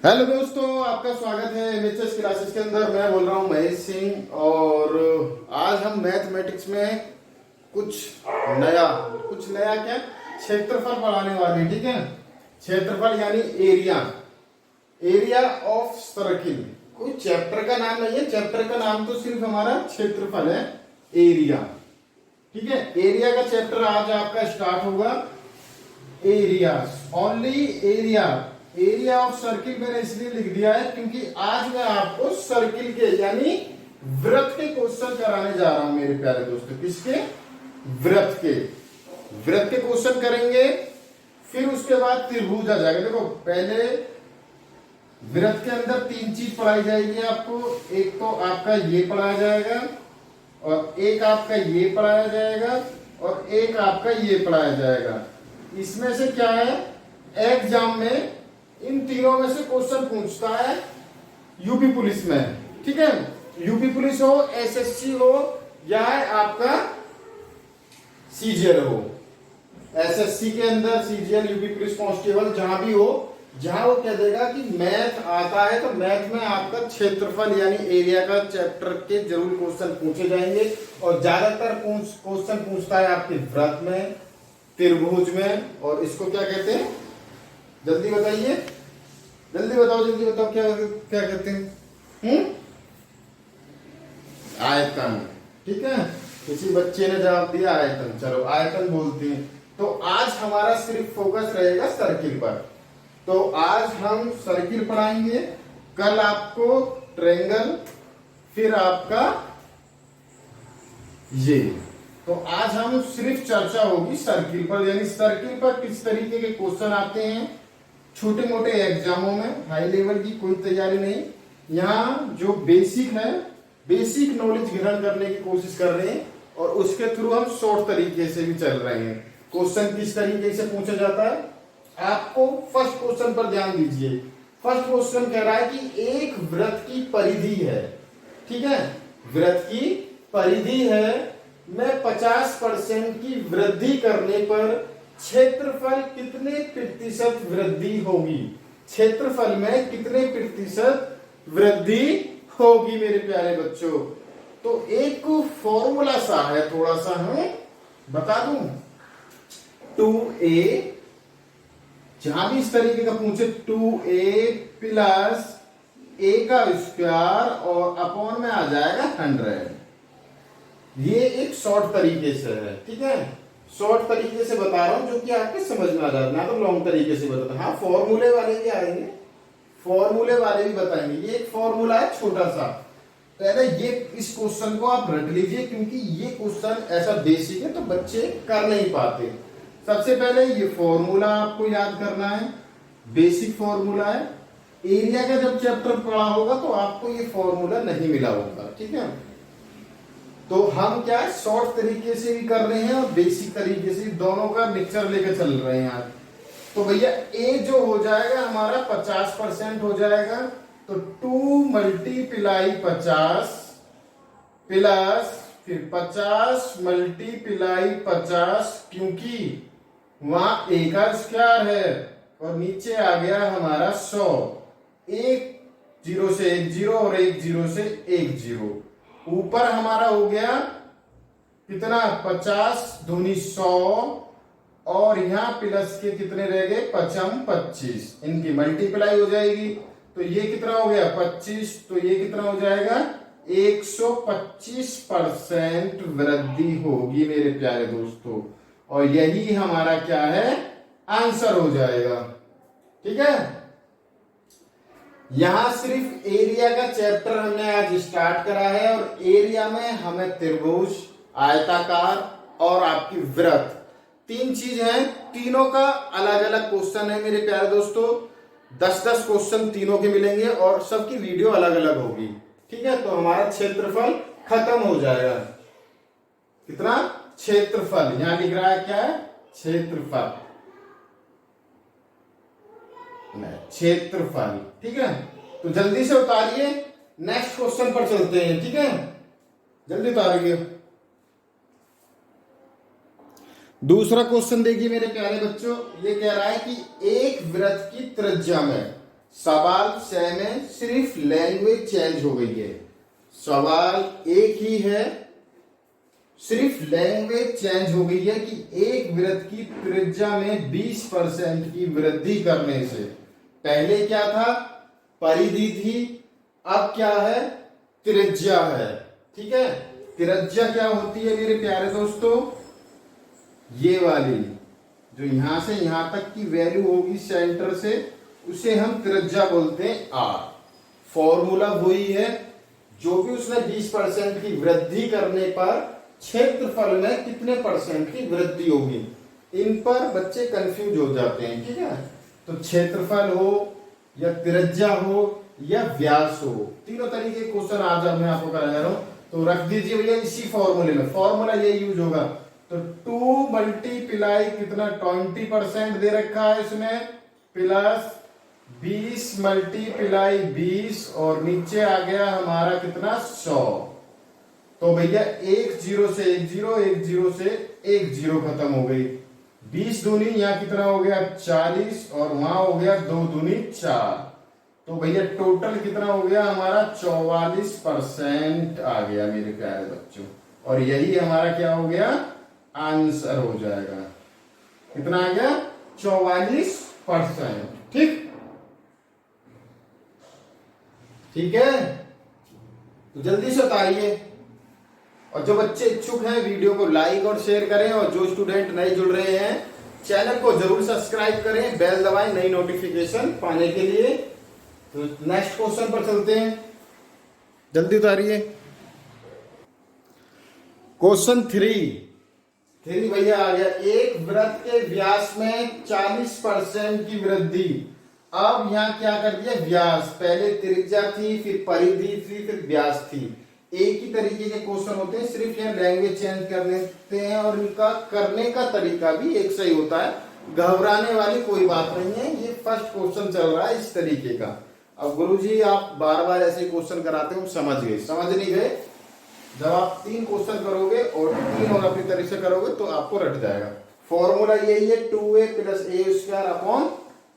Hello दोस्तों, आपका स्वागत है एमएचएस क्लासेस के अंदर। मैं बोल रहा हूँ महेश सिंह और आज हम मैथमेटिक्स में कुछ नया क्या क्षेत्रफल पढ़ाने वाले हैं। ठीक है, क्षेत्रफल यानी एरिया, एरिया ऑफ सर्किल। कोई चैप्टर का नाम नहीं है, चैप्टर का नाम तो सिर्फ हमारा क्षेत्रफल है, एरिया। ठीक है, एरिया का चैप्टर आज आपका स्टार्ट होगा। Area, only area, area of circle मैंने इसलिए लिख दिया है क्योंकि आज मैं आपको सर्किल के यानी वृत्त के क्वेश्चन कराने जा रहा हूं मेरे प्यारे दोस्तों। किसके? वृत्त के। वृत्त के क्वेश्चन करेंगे, फिर उसके बाद त्रिभुज आ जाएगा। देखो, पहले वृत्त के अंदर तीन चीज पढ़ाई जाएगी आपको। एक तो आपका ये पढ़ाया जाएगा, और एक आपका ये पढ़ाया जाएगा, और एक आपका ये पढ़ाया जाएगा। इसमें से क्या है, एग्जाम में इन तीनों में से क्वेश्चन पूछता है यूपी पुलिस में। ठीक है, यूपी पुलिस हो, एसएससी हो, या आपका सीजीएल हो। एसएससी के अंदर सीजीएल, यूपी पुलिस कांस्टेबल, जहां भी हो, जहां वो कह देगा कि मैथ आता है, तो मैथ में आपका क्षेत्रफल यानी एरिया का चैप्टर के जरूर क्वेश्चन पूछे जाएंगे। और ज्यादातर क्वेश्चन पूछता है आपके वृत्त में, त्रिभुज में, और इसको क्या कहते हैं, जल्दी बताइए, जल्दी बताओ क्या क्या कहते हैं? आयतन। ठीक है, किसी बच्चे ने जवाब दिया आयतन, चलो आयतन बोलते हैं। तो आज हमारा सिर्फ फोकस रहेगा सर्किल पर। तो आज हम सर्किल पढ़ाएंगे, कल आपको ट्रायंगल, फिर आपका ये। तो आज हम सिर्फ चर्चा होगी सर्किल पर, यानी सर्किल पर किस तरीके के क्वेश्चन आते हैं छोटे मोटे एग्जामों में। हाई लेवल की कोई तैयारी नहीं, यहाँ जो बेसिक है, बेसिक नॉलेज ग्रहण करने की कोशिश कर रहे हैं, और उसके थ्रू हम शॉर्ट तरीके से भी चल रहे हैं। क्वेश्चन किस तरीके से पूछा जाता है, आपको फर्स्ट क्वेश्चन पर ध्यान दीजिए। फर्स्ट क्वेश्चन कह रहा है कि एक वृत्त की परिधि है। ठीक है, वृत्त की परिधि है में 50% की वृद्धि करने पर क्षेत्रफल कितने प्रतिशत वृद्धि होगी। क्षेत्रफल में कितने प्रतिशत वृद्धि होगी मेरे प्यारे बच्चों। तो एक फॉर्मूला सा है, थोड़ा सा हम बता दूं। 2a, जहां भी इस तरीके का पूछे, 2a प्लस a का स्क्वायर और अपॉन में आ जाएगा 100। ये एक शॉर्ट तरीके से है। ठीक है, शॉर्ट तरीके से बता रहा हूं जो कि आपके समझ में आ जाता है, ना तो लॉन्ग तरीके से बताता। हाँ, फॉर्मूले वाले भी आएंगे, फॉर्मूले वाले भी बताएंगे। ये एक फॉर्मूला है छोटा सा। पहले ये इस क्वेश्चन को आप रट लीजिए, क्योंकि ये क्वेश्चन ऐसा बेसिक है तो बच्चे कर नहीं पाते। सबसे पहले ये फॉर्मूला आपको याद करना है, बेसिक फॉर्मूला है। एरिया का जब चैप्टर पढ़ा होगा तो आपको ये फॉर्मूला नहीं मिला होगा। ठीक है, तो हम क्या शॉर्ट तरीके से भी कर रहे हैं और बेसिक तरीके से, दोनों का मिक्सचर लेकर चल रहे हैं आज। तो भैया ए जो हो जाएगा हमारा 50% हो जाएगा, तो 2 मल्टीप्लाई 50 प्लस फिर 50 मल्टीप्लाई 50, क्योंकि वहां ए का स्क्वायर है, और नीचे आ गया हमारा 100। एक जीरो से एक जीरो और एक जीरो से एक जीरो। ऊपर हमारा हो गया कितना, 50 दूनी 100, और यहां प्लस के कितने रह गए, 5 25, इनकी मल्टीप्लाई हो जाएगी। तो ये कितना हो गया 25, तो ये कितना हो जाएगा 125% वृद्धि होगी मेरे प्यारे दोस्तों। और यही हमारा क्या है, आंसर हो जाएगा। ठीक है, यहां सिर्फ एरिया का चैप्टर हमने आज स्टार्ट करा है, और एरिया में हमें त्रिभुज, आयताकार और आपकी वृत्त, तीन चीज हैं। तीनों का अलग अलग क्वेश्चन है मेरे प्यारे दोस्तों। 10-10 क्वेश्चन तीनों के मिलेंगे, और सबकी वीडियो अलग अलग होगी। ठीक है, तो हमारा क्षेत्रफल खत्म हो जाएगा। कितना क्षेत्रफल, यहां लिख रहा है क्या है, क्षेत्रफल, क्षेत्रफल। ठीक है, तो जल्दी से उतारिए, नेक्स्ट क्वेश्चन पर चलते हैं। ठीक है, जल्दी उतारिए। दूसरा क्वेश्चन देखिए मेरे प्यारे बच्चों, ये कह रहा है कि एक वृत्त की त्रिज्या में सवाल सेम है, सिर्फ लैंग्वेज चेंज हो गई है। सवाल एक ही है, सिर्फ लैंग्वेज चेंज हो गई है कि एक वृत्त की त्रिज्या में 20% की वृद्धि करने से, पहले क्या था, परिधि थी, अब क्या है, त्रिज्या है। ठीक है, त्रिज्या क्या होती है मेरे प्यारे दोस्तों, ये वाली जो यहां से यहां तक की वैल्यू होगी सेंटर से, उसे हम त्रिज्या बोलते हैं आर। फॉर्मूला वही है, जो भी उसने 20% की वृद्धि करने पर क्षेत्रफल में कितने परसेंट की वृद्धि होगी। इन पर बच्चे कंफ्यूज हो जाते हैं। ठीक है, तो क्षेत्रफल हो या त्रिज्या हो या व्यास हो, तीनों तरीके के क्वेश्चन आज मैं आपको करा जा रहा हूं। तो रख दीजिए भैया इसी फॉर्मूले में, फॉर्मूला ये यूज होगा। तो 2 मल्टीप्लाई कितना 20% दे रखा है इसमें, प्लस 20 मल्टीप्लाई 20 और नीचे आ गया हमारा कितना 100। तो भैया एक जीरो से एक जीरो, एक जीरो से एक जीरो खत्म हो गई। 20 दूनी यहां कितना हो गया 40 और वहां हो गया 2 दूनी 4। तो भैया टोटल कितना हो गया हमारा 44% आ गया मेरे प्यारे बच्चों। और यही हमारा क्या हो गया, आंसर हो जाएगा। कितना आ गया 44%। ठीक, ठीक है, तो जल्दी से उतारिए। और जो बच्चे इच्छुक हैं वीडियो को लाइक और शेयर करें, और जो स्टूडेंट नए जुड़ रहे हैं चैनल को जरूर सब्सक्राइब करें, बेल दबाएं नई नोटिफिकेशन पाने के लिए। तो नेक्स्ट क्वेश्चन पर चलते हैं, जल्दी उतारिए। क्वेश्चन 3 भैया आ गया, एक वृत्त के व्यास में 40% की वृद्धि। अब यहां क्या कर दिया, व्यास, पहले त्रिज्या थी, फिर परिधि थी, फिर व्यास थी। एक ही तरीके के क्वेश्चन होते हैं, सिर्फ यहाँ लैंग्वेज चेंज कर देते हैं और इनका करने का तरीका भी एक सही होता है। घबराने वाली कोई बात नहीं है, ये फर्स्ट क्वेश्चन चल रहा है इस तरीके का। अब गुरुजी आप बार बार ऐसे क्वेश्चन कराते हो, समझ गए, समझ नहीं गए, जब आप 3 क्वेश्चन करोगे और 3 और अपनी तरीके से करोगे तो आपको रट जाएगा। फॉर्मूला यही है, 2a + a² /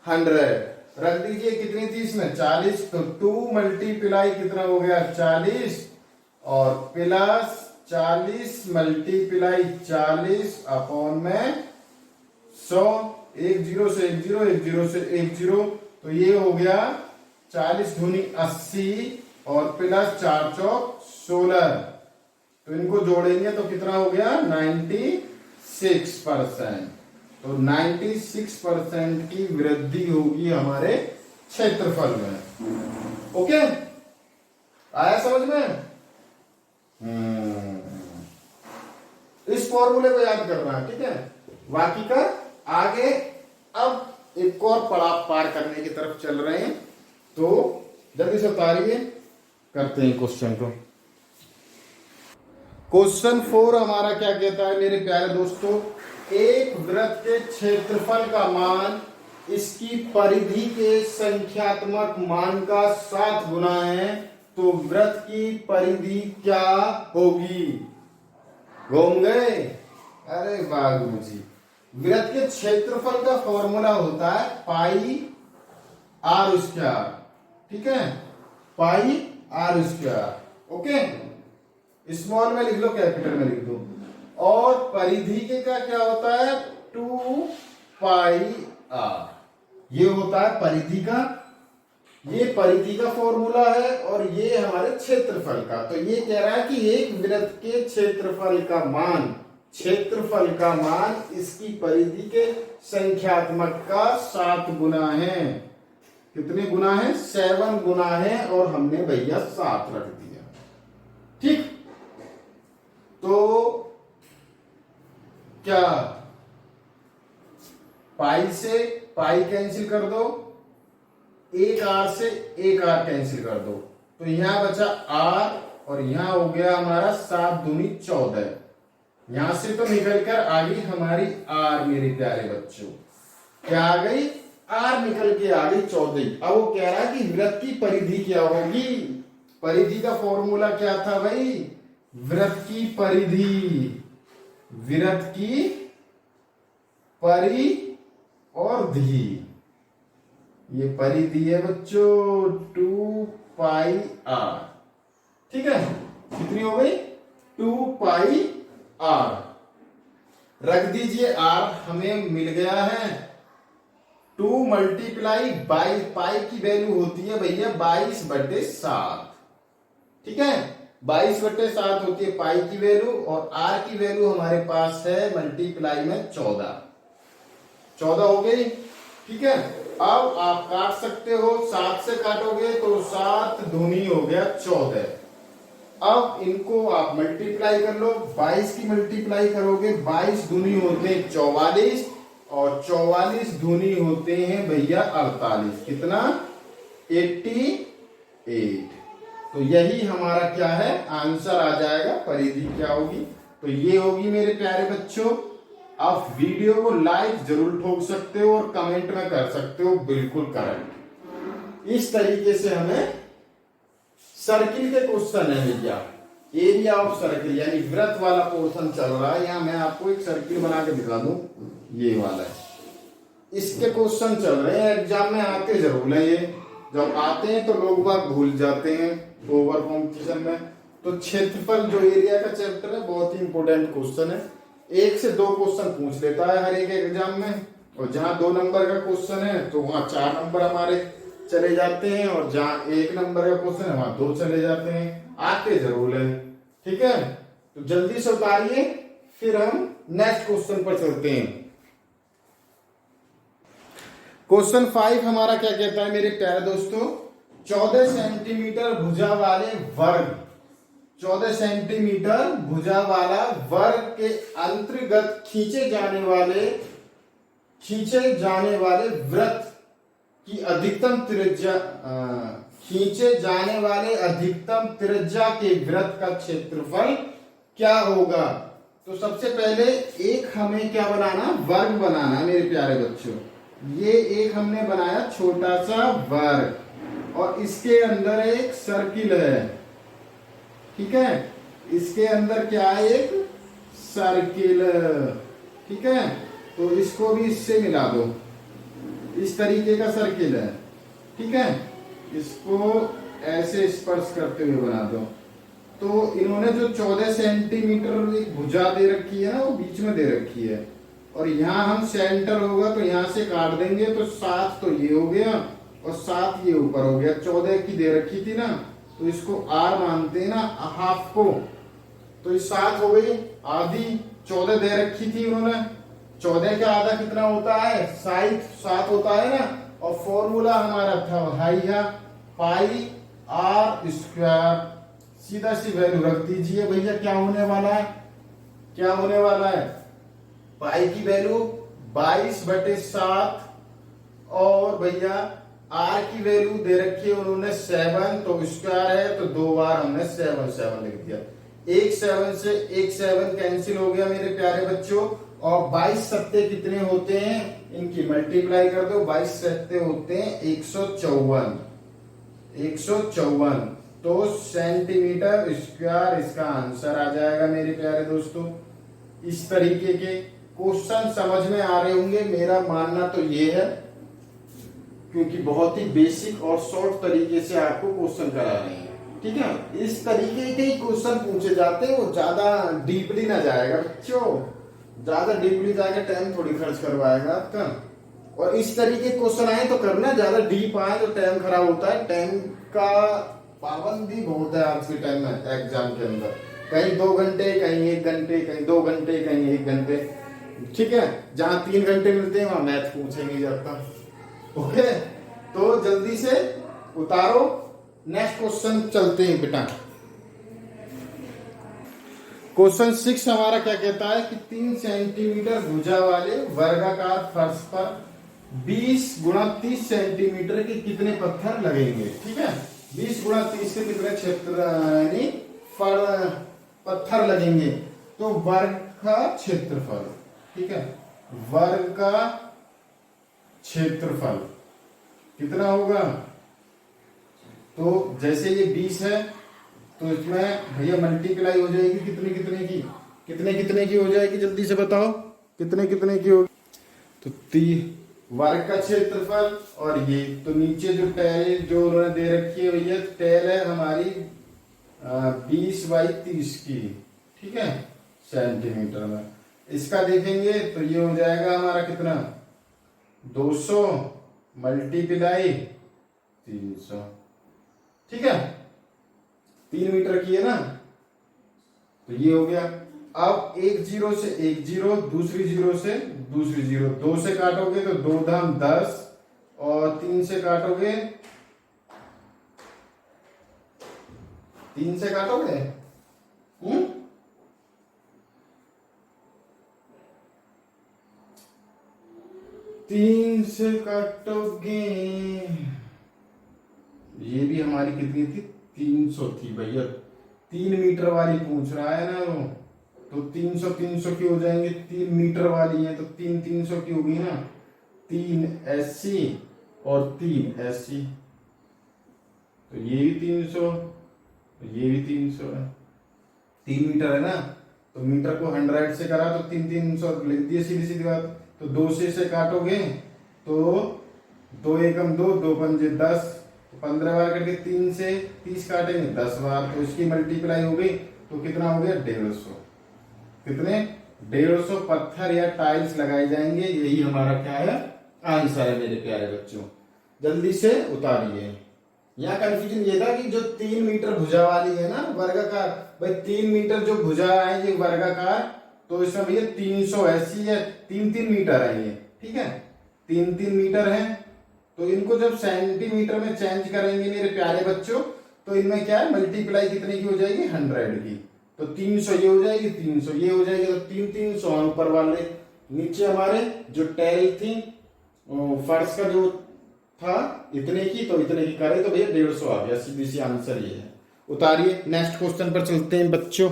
100। रख दीजिए, कितनी थी इसमें 40, तो 2 मल्टीप्लाई कितना हो गया 40 और प्लस 40 मल्टीप्लाई 40 अपॉन में 100। एक जीरो से एक जीरो, एक जीरो से एक जीरो, तो ये हो गया 40 दूनी 80 और प्लस 4 चौक 16। तो इनको जोड़ेंगे तो कितना हो गया 96%। तो 96% की वृद्धि होगी हमारे क्षेत्रफल में। ओके, आया समझ में? इस फॉर्मूले को याद करना है, ठीक है। बाकी का आगे अब एक और पड़ाव पार करने की तरफ चल रहे हैं, तो जल्दी से उतारिए, करते हैं क्वेश्चन को। क्वेश्चन 4 हमारा क्या कहता है मेरे प्यारे दोस्तों, एक वृत्त के क्षेत्रफल का मान इसकी परिधि के संख्यात्मक मान का 7 गुना है, तो वृत्त की परिधि क्या होगी। घूम गए? अरे वाह गुरुजी, वृत्त के क्षेत्रफल का फॉर्मूला होता है पाई r स्क्वायर, ठीक है, पाई r स्क्वायर। ओके, स्मॉल में लिख लो, कैपिटल में लिख दो। और परिधि के का क्या होता है 2 पाई r, ये होता है परिधि का, ये परिधि का फॉर्मूला है, और ये हमारे क्षेत्रफल का। तो ये कह रहा है कि एक वृत्त के क्षेत्रफल का मान, क्षेत्रफल का मान इसकी परिधि के संख्यात्मक का 7 गुना है। कितने गुना है 7 गुना है, और हमने भैया 7 रख दिया। ठीक, तो क्या पाई से पाई कैंसिल कर दो, एक आर से एक आर कैंसिल कर दो, तो यहां बचा आर, और यहां हो गया हमारा 7 दूनी 14। यहां से तो निकलकर आ गई हमारी आर मेरे प्यारे बच्चों, क्या आ गई आर, निकल के आ गई 14। अब वो कह रहा है कि वृत्त की परिधि क्या होगी। परिधि का फॉर्मूला क्या था भाई, वृत्त की परिधि, वृत्त की परि और धी, ये परिधि है बच्चों 2πr। ठीक है, कितनी हो गई 2πr। रख दीजिए r हमें मिल गया है 2 मल्टीप्लाई बाई पाई की वैल्यू होती है भैया 22/7। ठीक है, 22/7 होती है पाई की वैल्यू और r की वैल्यू हमारे पास है मल्टीप्लाई में 14 हो गई। ठीक है, अब आप काट सकते हो, 7 से काटोगे तो 7 दूनी हो गया 14। अब इनको आप मल्टीप्लाई कर लो, 22 की मल्टीप्लाई करोगे 22 दूनी होते हैं 44 और 44 दूनी होते हैं भैया 48। कितना 88। तो यही हमारा क्या है आंसर आ जाएगा। परिधि क्या होगी, तो ये होगी मेरे प्यारे बच्चों। आप वीडियो को लाइक जरूर ठोक सकते हो और कमेंट में कर सकते हो बिल्कुल करेक्ट। इस तरीके से हमें सर्किल के क्वेश्चन है भैया, एरिया ऑफ सर्किल यानी वृत्त वाला पोर्शन चल रहा है। यहां मैं आपको एक सर्किल बना के दिखा दूं, ये वाला है, इसके क्वेश्चन चल रहे हैं, एग्जाम में आते जरूर है। ये जब आते हैं तो लोग बाग भूल जाते हैं ओवर कॉम्पिटिशन में। तो क्षेत्रफल जो एरिया का चैप्टर है बहुत ही इंपॉर्टेंट क्वेश्चन है, 1 से 2 क्वेश्चन पूछ लेता है हर एक एग्जाम में। और जहां 2 नंबर का क्वेश्चन है तो वहां 4 नंबर हमारे चले जाते हैं और जहां 1 नंबर का क्वेश्चन है वहां 2 चले जाते हैं, आते जरूर है। ठीक है, तो जल्दी से उतारिए, फिर हम नेक्स्ट क्वेश्चन पर चलते हैं। क्वेश्चन 5 हमारा क्या कहता है मेरे प्यारे दोस्तों, 14 सेंटीमीटर भुजा वाले वर्ग, 14 सेंटीमीटर भुजा वाला वर्ग के अंतर्गत खींचे जाने वाले वृत्त की अधिकतम त्रिज्या, खींचे जाने वाले अधिकतम त्रिज्या के वृत्त का क्षेत्रफल क्या होगा। तो सबसे पहले एक हमें क्या बनाना, वर्ग बनाना है मेरे प्यारे बच्चों। ये एक हमने बनाया छोटा सा वर्ग और इसके अंदर एक सर्किल है। ठीक है, इसके अंदर क्या है, एक सर्किल। ठीक है, तो इसको भी इससे मिला दो, इस तरीके का सर्किल है। ठीक है, इसको ऐसे स्पर्श करते हुए बना दो। तो इन्होंने जो 14 सेंटीमीटर एक भुजा दे रखी है ना, वो बीच में दे रखी है और यहां हम सेंटर होगा तो यहां से काट देंगे तो 7 तो ये हो गया और 7 ये ऊपर हो गया। 14 की दे रखी थी ना, तो इसको r मानते हैं ना, हाफ को, तो ये 7 हो गई आधी। 14 दे रखी थी उन्होंने, 14 का आधा कितना होता है 7 होता है ना। और फॉर्मूला हमारा था हाइया पाई r स्क्वायर। सीधा सी वैल्यू रख दीजिए भैया, क्या होने वाला है, क्या होने वाला है, पाई की वैल्यू 22/7 और भैया r की वैल्यू दे रखी है उन्होंने 7, तो स्क्वायर है तो 2 बार हमने 7 लिख दिया। 1 7 से 1 7 कैंसिल हो गया मेरे प्यारे बच्चों। और 22 सत्ते कितने होते हैं, इनकी मल्टीप्लाई कर दो, 22 सत्ते होते हैं 154। तो सेंटीमीटर स्क्वायर इसका आंसर आ जाएगा मेरे प्यारे दोस्तों। इस तरीके के क्वेश्चन समझ में आ रहे होंगे, मेरा मानना तो ये है, क्योंकि बहुत ही बेसिक और शॉर्ट तरीके से आपको क्वेश्चन करा रहे हैं। ठीक है, इस तरीके के ही क्वेश्चन पूछे जाते हैं, वो ज्यादा डीपली ना जाएगा बच्चों, ज्यादा डीपली जाके टाइम थोड़ी खर्च करवाएगा आपका। और इस तरीके के क्वेश्चन आए तो करना, ज्यादा डीप आए तो टाइम खराब होता है। टाइम का पाबंदी बहुत है आज के टाइम में एग्जाम के अंदर, कहीं 2 घंटे, कहीं 1 घंटे, कहीं 2 घंटे, कहीं 1 घंटे। ठीक है, जहां 3 घंटे मिलते हैं वहां मैथ पूछे नहीं जाता। ओके, तो जल्दी से उतारो, नेक्स्ट क्वेश्चन चलते हैं बेटा। क्वेश्चन 6 हमारा क्या कहता है कि 3 सेंटीमीटर भुजा वाले वर्गाकार फर्श पर 20 गुणा 30 सेंटीमीटर के कितने पत्थर लगेंगे। ठीक है, 20 गुणा 30 के कितने क्षेत्र यानी पत्थर लगेंगे। तो वर्ग का क्षेत्रफल, ठीक है, वर्ग का क्षेत्रफल कितना होगा। तो जैसे ये 20 है तो इसमें भैया मल्टीप्लाई हो जाएगी कितने कितने की हो जाएगी, जल्दी से बताओ कितने की होगी। तो वर्ग का क्षेत्रफल और ये तो नीचे जो टेल जो उन्होंने दे रखी है भैया, टेल है हमारी 20/30 की, ठीक है, सेंटीमीटर में। इसका देखेंगे तो ये हो जाएगा हमारा कितना, 200 मल्टीप्लाई 300, ठीक है, 3 मीटर की है ना, तो ये हो गया। अब एक जीरो से एक जीरो, दूसरी जीरो से दूसरी जीरो, 2 से काटोगे तो 2 धाम 10 और 3 से काटोगे, 3 से काटोगे 3 से काटोगे, ये भी हमारी कितनी थी, 300 थी भैया। 3 मीटर वाली पूछ रहा है ना वो, तो 300 300 की हो जाएंगे, 3 मीटर वाली है तो 3 300 की होगी ना, 3 80 और 3 80, तो ये भी 300, ये भी 300 है, 3 मीटर है ना, तो मीटर को 100 से करा तो 3 300 लिख दिए, सीधी सीधी बात। तो 2 से काटोगे तो 2 एकम 2, 2 पंजे 10, 15 बार करके 3 से 30 काटेंगे 10 बार, तो इसकी मल्टीप्लाई हो गई तो कितना हो गया, 150। कितने, 150 पत्थर या टाइल्स लगाए जाएंगे, यही हमारा क्या है, आंसर है मेरे प्यारे बच्चों। जल्दी से उतारिए। यहाँ कंफ्यूजन ये था कि जो 3 मीटर भुजा वाली है ना वर्गाकार, भाई 3 मीटर जो भुजा है ये वर्गाकार, तो इसमें भैया 380 है, 3 मीटर है ये, ठीक है, 3 मीटर है। तो इनको जब सेंटीमीटर में चेंज करेंगे मेरे प्यारे बच्चों, तो इनमें क्या है, मल्टीप्लाई कितने की हो जाएगी, 100 की, तो 300 ये हो जाएगी, 300 ये हो जाएगी, तो 300 ऊपर वाले, नीचे हमारे जो टेल थी फर्श का जो था इतने की, तो इतने की करे तो भैया 150 आ गया, सीधी सी आंसर ये है। उतारिए, नेक्स्ट क्वेश्चन पर चलते हैं बच्चों।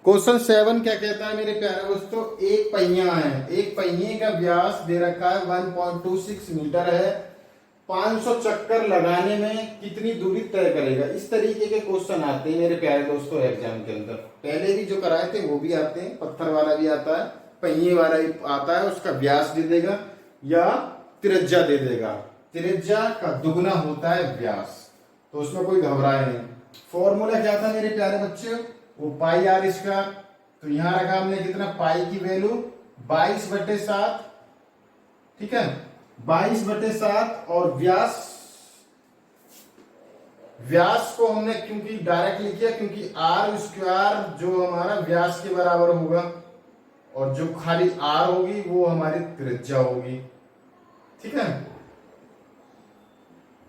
क्वेश्चन 7 क्या कहता है मेरे प्यारे दोस्तों, एक पहिया है, एक पहिए का व्यास दे रखा है 1.26 मीटर है, 500 चक्कर लगाने में कितनी दूरी तय करेगा। इस तरीके के क्वेश्चन आते हैं मेरे प्यारे दोस्तों एग्जाम के अंदर, पहले भी जो कराए थे वो भी आते हैं, पत्थर वाला भी आता है, पहिए वाला भी आता है, उसका व्यास दे देगा या त्रिज्या दे देगा, त्रिज्या का दुगना होता है व्यास, तो उसमें कोई घबराए नहीं। फॉर्मूला क्या था मेरे प्यारे बच्चे, वो पाई आर स्क्वायर, तो यहां रखा हमने कितना, पाई की वैल्यू 22/7, ठीक है, 22/7, और व्यास को हमने क्योंकि डायरेक्ट लिख किया, क्योंकि आर स्क्वायर जो हमारा व्यास के बराबर होगा, और जो खाली आर होगी वो हमारी त्रिज्या होगी, ठीक है,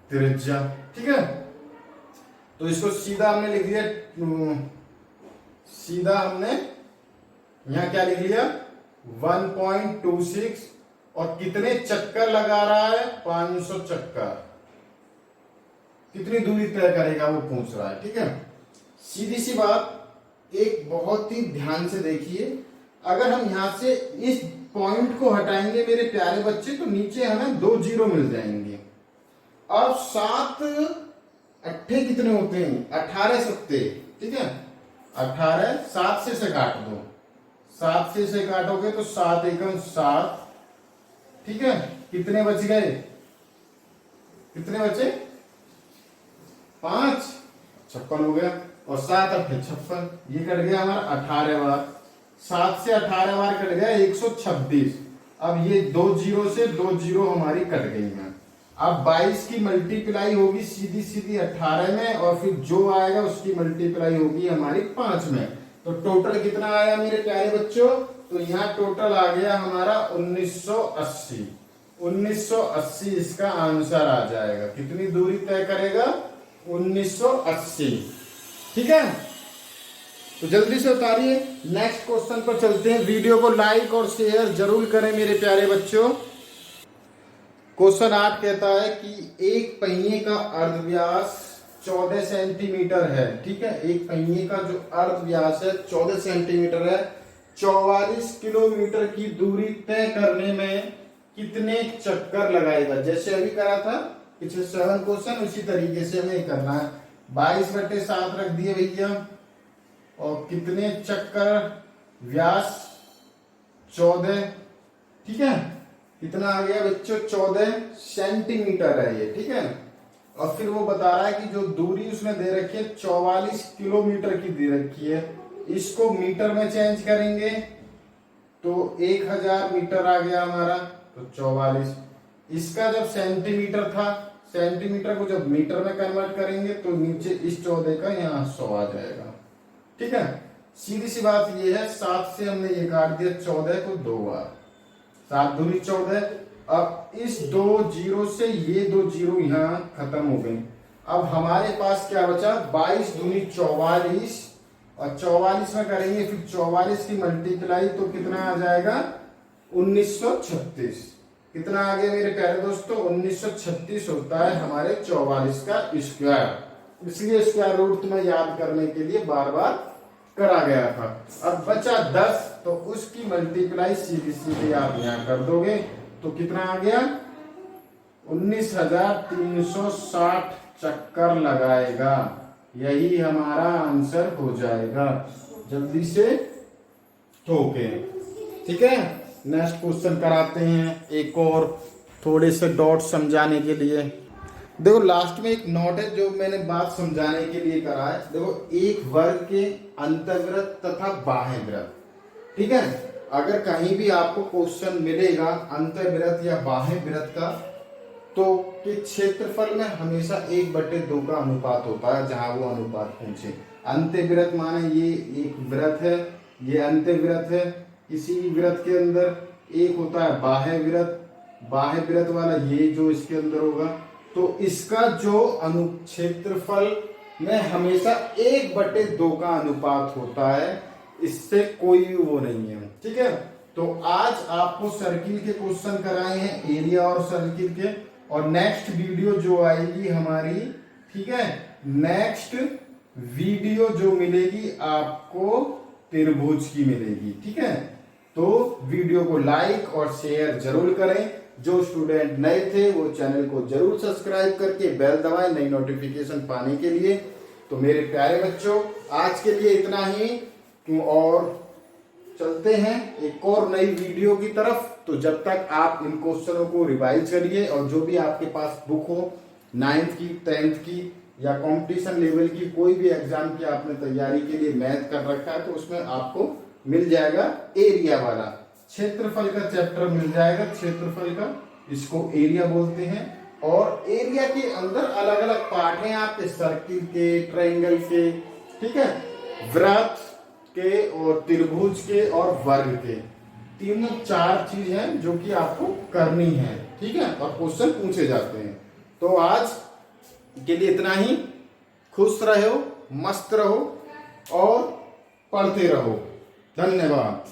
त्रिज्या, ठीक है। तो इसको सीधा हमने लिख दिया, सीधा हमने यहां क्या लिख लिया, 1.26, और कितने चक्कर लगा रहा है, 500 चक्कर, कितनी दूरी तय करेगा वो पूछ रहा है, ठीक है। सीधी सी बात, एक बहुत ही ध्यान से देखिए, अगर हम यहां से इस पॉइंट को हटाएंगे मेरे प्यारे बच्चे, तो नीचे हमें 2 जीरो मिल जाएंगे। अब 7 अट्ठे कितने होते हैं, 18 सत्ते, ठीक है, 18, 7 से काट दो, 7 से काटोगे तो 7 एकम 7, ठीक है, कितने बच गए, कितने बचे, 5, 56 हो गया, और 7 अट्ठे 56, ये कट गया हमारा 18 बार, 7 से 18 बार कट गया 126। अब ये 2 जीरो से 2 जीरो हमारी कट गई हैं। अब 22 की मल्टीप्लाई होगी सीधी सीधी 18 में, और फिर जो आएगा उसकी मल्टीप्लाई होगी हमारी 5 में, तो टोटल कितना आया मेरे प्यारे बच्चों, तो यहाँ टोटल आ गया हमारा 1980। 1980 इसका आंसर आ जाएगा, कितनी दूरी तय करेगा, 1980, ठीक है। तो जल्दी से उतारिए, नेक्स्ट क्वेश्चन पर चलते हैं। वीडियो को लाइक और शेयर जरूर करें मेरे प्यारे बच्चों। क्वेश्चन 8 कहता है कि एक पहिए का अर्धव्यास 14 सेंटीमीटर है, ठीक है, एक पहिए का जो अर्धव्यास है 14 सेंटीमीटर है, 44 किलोमीटर की दूरी तय करने में कितने चक्कर लगाएगा। जैसे अभी करा था पिछले 7 क्वेश्चन, उसी तरीके से हमें करना है। 22/7 रख दिए भैया, और कितने चक्कर, व्यास 14, ठीक है, कितना आ गया बच्चों, 14 सेंटीमीटर है ये, ठीक है। और फिर वो बता रहा है कि जो दूरी उसने दे रखी है 44 किलोमीटर की दे रखी है, इसको मीटर में चेंज करेंगे तो 1000 मीटर आ गया हमारा, तो 44। इसका जब सेंटीमीटर था, सेंटीमीटर को जब मीटर में कन्वर्ट करेंगे तो नीचे इस 14 का यहाँ 100 आ जाएगा, ठीक है। सीधी सी बात ये है, 7 से हमने ये काट दिया 14 को 2 बार, 7 दूनी 14। अब इस 2 जीरो से ये 2 जीरो यहाँ खत्म हो गए। अब हमारे पास क्या बचा, 22 दूनी 44, और 44 में करेंगे फिर 44 की मल्टीप्लाई तो कितना आ जाएगा, 1936। कितना आ गया मेरे प्यारे दोस्तों, 1936 होता है हमारे 44 का स्क्वायर। इसलिए स्क्वायर रूट तुम्हें याद करने के लिए बार बार करा गया था। अब बचा 10, तो उसकी मल्टीप्लाई सीधी सीधी आप यहां कर दोगे तो कितना आ गया, 19,360 चक्कर लगाएगा। यही हमारा आंसर हो जाएगा। जल्दी से ठोके, ठीक है। नेक्स्ट क्वेश्चन कराते हैं एक और थोड़े से डॉट समझाने के लिए। देखो लास्ट में एक नोट है जो मैंने बात समझाने के लिए करा है। देखो एक वर्ग के अंतर्वृत्त तथा बाह्य वृत्त, ठीक है। अगर कहीं भी आपको क्वेश्चन मिलेगा अंतर्वृत्त या बाह्य वृत्त का, तो कि क्षेत्रफल में हमेशा 1/2 का अनुपात होता है, जहां वो अनुपात पूछे। अंतर्वृत्त माने ये एक वृत्त है, ये अंतर्वृत्त है। किसी वृत्त के अंदर एक होता है बाह्य वृत्त, बाह्य वृत्त वाला ये जो इसके अंदर होगा, तो इसका जो क्षेत्रफल में हमेशा 1/2 का अनुपात होता है, इससे कोई वो नहीं है, ठीक है। तो आज आपको सर्किल के क्वेश्चन कराए हैं, एरिया और सर्किल के। और नेक्स्ट वीडियो जो आएगी हमारी, ठीक है, नेक्स्ट वीडियो जो मिलेगी आपको त्रिभुज की मिलेगी, ठीक है। तो वीडियो को लाइक और शेयर जरूर करें। जो स्टूडेंट नए थे वो चैनल को जरूर सब्सक्राइब करके बेल दबाएं नई नोटिफिकेशन पाने के लिए। तो मेरे प्यारे बच्चों, आज के लिए इतना ही, और चलते हैं एक और नई वीडियो की तरफ। तो जब तक आप इन क्वेश्चनों को रिवाइज करिए, और जो भी आपके पास बुक हो 9th की 10th की या कंपटीशन लेवल की कोई भी एग्जाम की आपने तैयारी के लिए मैथ कर रखा है, तो उसमें आपको मिल जाएगा एरिया वाला, क्षेत्रफल का चैप्टर मिल जाएगा। क्षेत्रफल का इसको एरिया बोलते हैं। और एरिया के अंदर अलग अलग पार्ट हैं आपके, सर्किल के, ट्रायंगल के, ठीक है, वृत्त के और त्रिभुज के और वर्ग के। तीनों 4 चीज हैं जो कि आपको करनी है, ठीक है, और क्वेश्चन पूछे जाते हैं। तो आज के लिए इतना ही। खुश रहो, मस्त रहो और पढ़ते रहो। धन्यवाद।